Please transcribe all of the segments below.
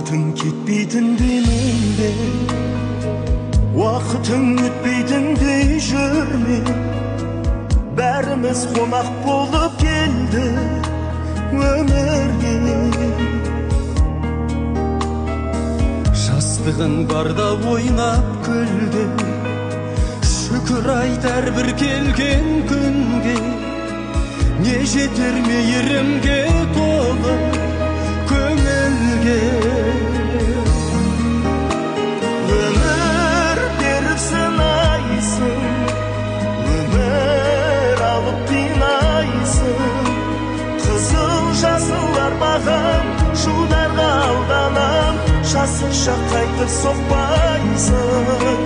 Vakıtın gitmeydin deminde, vakıtın ötmeydin de жүрme. Bәріміз қонақ болып келді өмірге. Жастығың барда ойнап күлді, шүкір айтар бір келген күнге. Не жетер мейірімге толы көңілге. Өмір беріп сынайсың, өмір алып қинайсың. Қызыл жасыл арбаған жылдарға алданам, жасықша қайтып соқпайсың.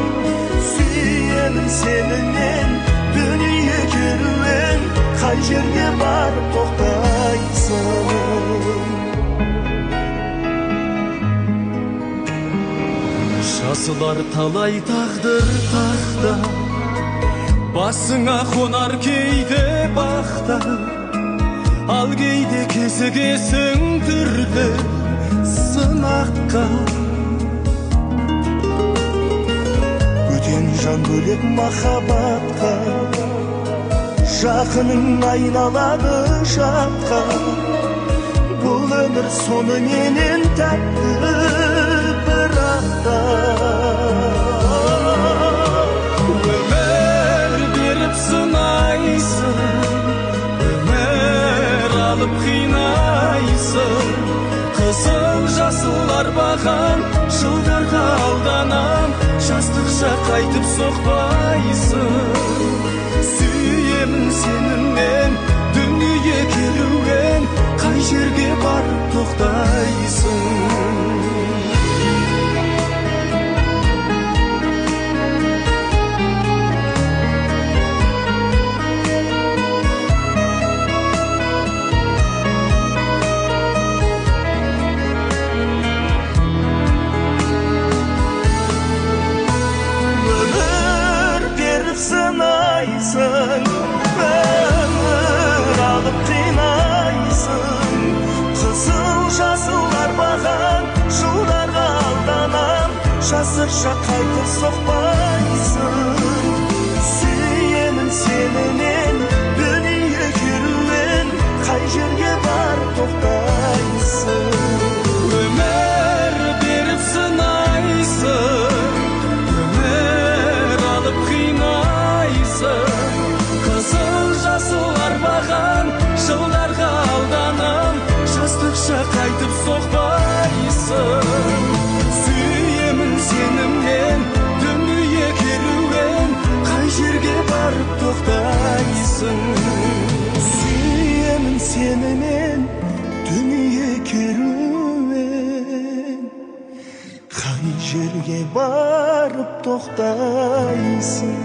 Сүйемін сенінен дүние керуен, қай жерге барып тоқтайсың. Жазылар талай тағдыр тақта, басыңа қонар кейде бақта. Ал кейде кезігесің түрлі сынаққа. Бөтен жан бөлек махаббатқа, жақының айналады жатқа. Бұл өмір сонымен тәтті бірақ та. Өмір беріп сынайсың, өмір алып қинайсың. Қызыл жасыл арбаған жылдарға алданам, жастықша қайтып соқпайсың. Сүйемін сенімнен дүние керуен, қай жерге барып тоқтайсың. Сынайсың, өмір алып қинайсың. Қызыл жасыл арбаған жылдарға алданам, жасықша қайтып соқпайсың. Сүйемін сенінен дүние керуен, қай жерге барып тоқтайсың. Өмір беріп сынайсың, өмір алып қинайсың. Қызыл жасыл арбаған жылдарға алданам, жастықша қайтып соқпайсың. Сүйемін сенімнен дүние керуен, қай жерге барып тоқтайсың. Сүйемін сенімен дүние керуен, қай жерге барып тоқтайсың.